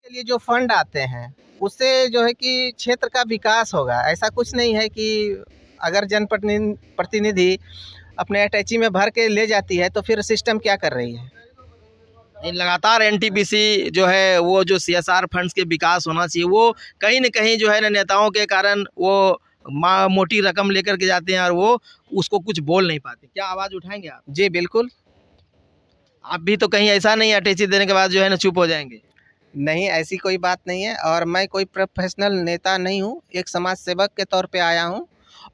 के लिए जो फंड आते हैं उससे जो है कि क्षेत्र का विकास होगा। ऐसा कुछ नहीं है कि अगर जनप्रतिनिधि अपने अटैची में भर के ले जाती है तो फिर सिस्टम क्या कर रही है। लगातार एनटीपीसी जो है वो जो सीएसआर फंड्स के विकास होना चाहिए वो कहीं न कहीं जो है ना नेताओं के कारण वो मोटी रकम लेकर के जाते हैं और वो उसको कुछ बोल नहीं पाते। क्या आवाज़ उठाएंगे आप? जी बिल्कुल। आप भी तो कहीं ऐसा नहीं अटैची देने के बाद जो है ना चुप हो जाएंगे? नहीं, ऐसी कोई बात नहीं है और मैं कोई प्रोफेशनल नेता नहीं हूँ, एक समाज सेवक के तौर पे आया हूँ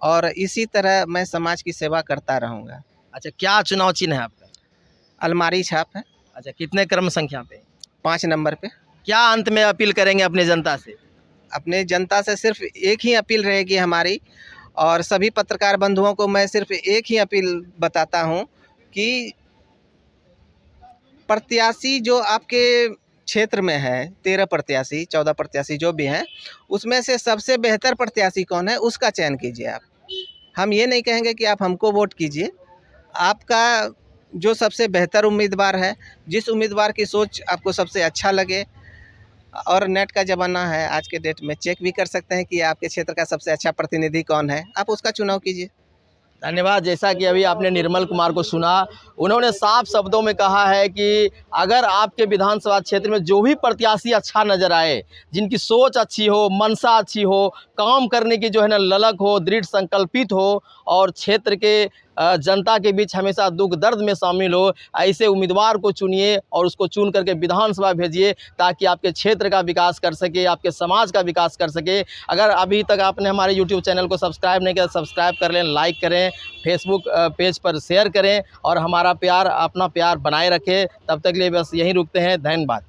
और इसी तरह मैं समाज की सेवा करता रहूँगा। अच्छा, क्या चुनाव चिन्ह है आपका? अलमारी छाप है। अच्छा, कितने क्रम संख्या पे? 5 नंबर पे। क्या अंत में अपील करेंगे अपने जनता से? अपने जनता से सिर्फ एक ही अपील रहेगी हमारी और सभी पत्रकार बंधुओं को मैं सिर्फ एक ही अपील बताता हूँ कि प्रत्याशी जो आपके क्षेत्र में है, 13 प्रत्याशी 14 प्रत्याशी जो भी हैं, उसमें से सबसे बेहतर प्रत्याशी कौन है उसका चयन कीजिए आप। हम ये नहीं कहेंगे कि आप हमको वोट कीजिए। आपका जो सबसे बेहतर उम्मीदवार है, जिस उम्मीदवार की सोच आपको सबसे अच्छा लगे, और नेट का ज़माना है आज के डेट में, चेक भी कर सकते हैं कि आपके क्षेत्र का सबसे अच्छा प्रतिनिधि कौन है, आप उसका चुनाव कीजिए। धन्यवाद। जैसा कि अभी आपने निर्मल कुमार को सुना, उन्होंने साफ शब्दों में कहा है कि अगर आपके विधानसभा क्षेत्र में जो भी प्रत्याशी अच्छा नज़र आए, जिनकी सोच अच्छी हो, मंशा अच्छी हो, काम करने की जो है ना ललक हो, दृढ़ संकल्पित हो और क्षेत्र के जनता के बीच हमेशा दुख दर्द में शामिल हो, ऐसे उम्मीदवार को चुनिए और उसको चुन करके विधानसभा भेजिए ताकि आपके क्षेत्र का विकास कर सके, आपके समाज का विकास कर सके। अगर अभी तक आपने हमारे यूट्यूब चैनल को सब्सक्राइब नहीं किया, सब्सक्राइब कर लें, लाइक करें, फेसबुक पेज पर शेयर करें और हमारा प्यार, अपना प्यार बनाए रखें। तब तक के लिए बस यहीं रुकते हैं। धन्यवाद।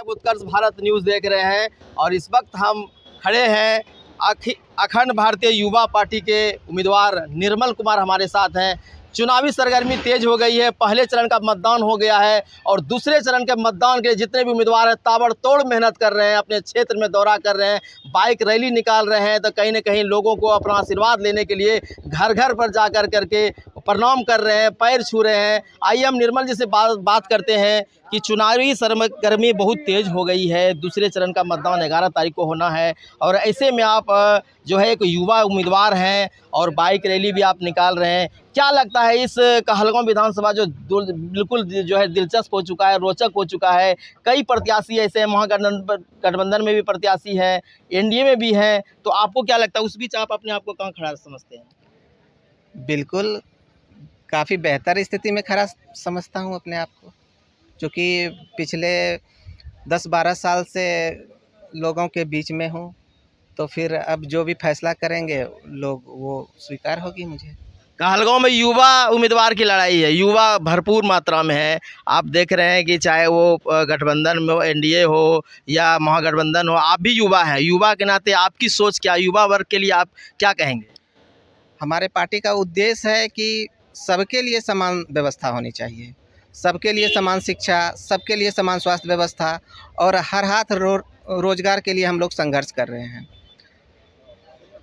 उत्कर्ष भारत न्यूज़ देख रहे हैं और इस वक्त हम खड़े हैं अखंड भारतीय युवा पार्टी के उम्मीदवार निर्मल कुमार हमारे साथ हैं। चुनावी सरगर्मी तेज हो गई है, पहले चरण का मतदान हो गया है और दूसरे चरण के मतदान के जितने भी उम्मीदवार हैं ताबड़तोड़ मेहनत कर रहे हैं, अपने क्षेत्र में दौरा कर रहे हैं, बाइक रैली निकाल रहे हैं, तो कहीं न कहीं लोगों को अपना आशीर्वाद लेने के लिए घर घर पर जा करके प्रणाम कर रहे हैं, पैर छू रहे हैं। आइए हम निर्मल जी से बात करते हैं कि चुनावी सरगर्मी बहुत तेज़ हो गई है, दूसरे चरण का मतदान 11 तारीख को होना है और ऐसे में आप जो है एक युवा उम्मीदवार हैं और बाइक रैली भी आप निकाल रहे हैं। क्या लगता है इस कहलगांव विधानसभा जो बिल्कुल जो है दिलचस्प हो चुका है, रोचक हो चुका है, कई प्रत्याशी ऐसे हैं, महागठबंधन में भी प्रत्याशी हैं, एनडीए में भी हैं, तो आपको क्या लगता है उस बीच आप अपने आप को कहाँ खड़ा समझते हैं? बिल्कुल, काफ़ी बेहतर स्थिति में खड़ा समझता हूँ अपने आप को, क्योंकि पिछले 10-12 साल से लोगों के बीच में हूँ, तो फिर अब जो भी फैसला करेंगे लोग वो स्वीकार होगी मुझे। कहलगांव में युवा उम्मीदवार की लड़ाई है, युवा भरपूर मात्रा में है। आप देख रहे हैं कि चाहे वो गठबंधन में हो, एनडीए हो या महागठबंधन हो, आप भी युवा हैं। युवा के नाते आपकी सोच क्या, युवा वर्ग के लिए आप क्या कहेंगे? हमारे पार्टी का उद्देश्य है कि सबके लिए समान व्यवस्था होनी चाहिए, सबके लिए समान शिक्षा, सबके लिए समान स्वास्थ्य व्यवस्था और हर हाथ रोजगार के लिए हम लोग संघर्ष कर रहे हैं।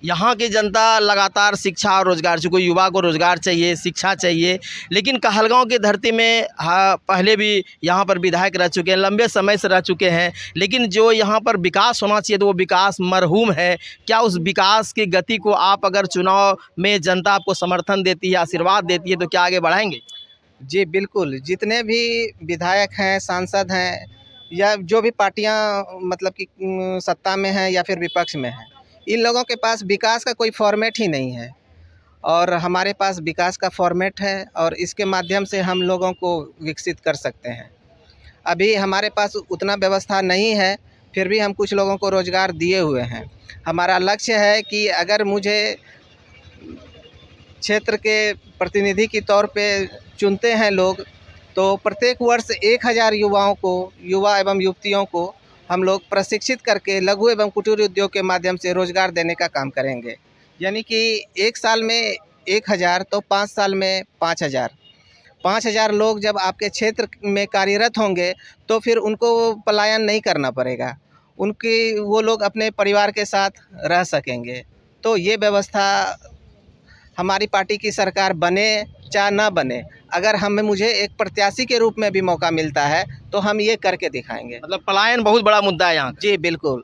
यहाँ की जनता लगातार शिक्षा और रोज़गार, चूँकि युवा को रोज़गार चाहिए, शिक्षा चाहिए, लेकिन कहलगांव की धरती में पहले भी यहाँ पर विधायक रह चुके हैं, लंबे समय से रह चुके हैं, लेकिन जो यहाँ पर विकास होना चाहिए तो वो विकास मरहूम है। क्या उस विकास की गति को आप अगर चुनाव में जनता आपको समर्थन देती है, आशीर्वाद देती है, तो क्या आगे बढ़ाएंगे? जी बिल्कुल, जितने भी विधायक हैं, सांसद हैं या जो भी पार्टियां मतलब कि सत्ता में हैं या फिर विपक्ष में हैं, इन लोगों के पास विकास का कोई फॉर्मेट ही नहीं है और हमारे पास विकास का फॉर्मेट है और इसके माध्यम से हम लोगों को विकसित कर सकते हैं। अभी हमारे पास उतना व्यवस्था नहीं है, फिर भी हम कुछ लोगों को रोज़गार दिए हुए हैं। हमारा लक्ष्य है कि अगर मुझे क्षेत्र के प्रतिनिधि के तौर पे चुनते हैं लोग, तो प्रत्येक वर्ष 1000 युवा एवं युवतियों को हम लोग प्रशिक्षित करके लघु एवं कुटीर उद्योग के माध्यम से रोज़गार देने का काम करेंगे। यानी कि 1 साल में 1000 तो 5 साल में 5000। 5000 लोग जब आपके क्षेत्र में कार्यरत होंगे तो फिर उनको पलायन नहीं करना पड़ेगा, वो लोग अपने परिवार के साथ रह सकेंगे। तो ये व्यवस्था हमारी पार्टी की सरकार बने चाहे ना बने, अगर मुझे एक प्रत्याशी के रूप में भी मौका मिलता है तो हम ये करके दिखाएंगे। मतलब पलायन बहुत बड़ा मुद्दा है यहाँ का। जी बिल्कुल।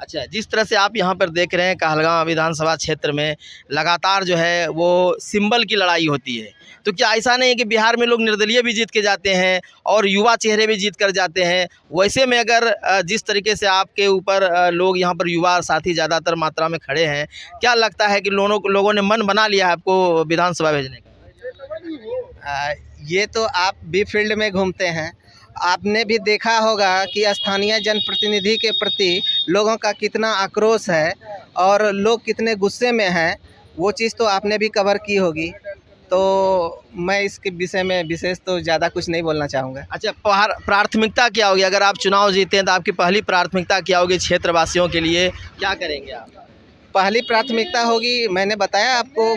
अच्छा, जिस तरह से आप यहाँ पर देख रहे हैं कहलगांव विधानसभा क्षेत्र में लगातार जो है वो सिंबल की लड़ाई होती है, तो क्या ऐसा नहीं है कि बिहार में लोग निर्दलीय भी जीत के जाते हैं और युवा चेहरे भी जीत कर जाते हैं? वैसे में अगर जिस तरीके से आपके ऊपर लोग यहाँ पर युवा साथी ज़्यादातर मात्रा में खड़े हैं, क्या लगता है कि लोगों ने मन बना लिया है आपको विधानसभा भेजने का? ये तो आप भी फील्ड में घूमते हैं, आपने भी देखा होगा कि स्थानीय जनप्रतिनिधि के प्रति लोगों का कितना आक्रोश है और लोग कितने गुस्से में हैं, वो चीज़ तो आपने भी कवर की होगी। तो मैं इसके विषय में विशेष तो ज़्यादा कुछ नहीं बोलना चाहूँगा। अच्छा, प्राथमिकता क्या होगी अगर आप चुनाव जीते हैं तो आपकी पहली प्राथमिकता क्या होगी क्षेत्रवासियों के लिए, क्या करेंगे आप? पहली प्राथमिकता होगी, मैंने बताया आपको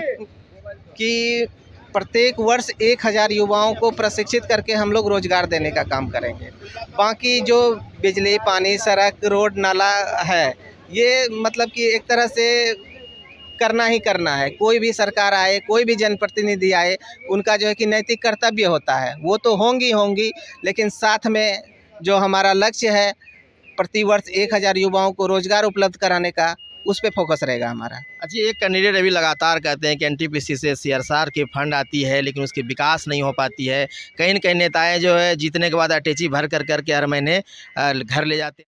कि प्रत्येक वर्ष 1000 युवाओं को प्रशिक्षित करके हम लोग रोजगार देने का काम करेंगे। बाकी जो बिजली, पानी, सड़क, रोड, नाला है, ये मतलब कि एक तरह से करना ही करना है। कोई भी सरकार आए, कोई भी जनप्रतिनिधि आए, उनका जो है कि नैतिक कर्तव्य होता है, वो तो होंगी, लेकिन साथ में जो हमारा लक्ष्य है प्रति वर्ष 1000 युवाओं को रोजगार उपलब्ध कराने का, उस पे फोकस रहेगा हमारा। अच्छा, एक कैंडिडेट अभी लगातार कहते हैं कि एनटीपीसी से सीएसआर की फंड आती है लेकिन उसकी विकास नहीं हो पाती है। कहीं न कहीं नेताएं जो है जीतने के बाद अटैची भर कर के हर महीने घर ले जाते हैं।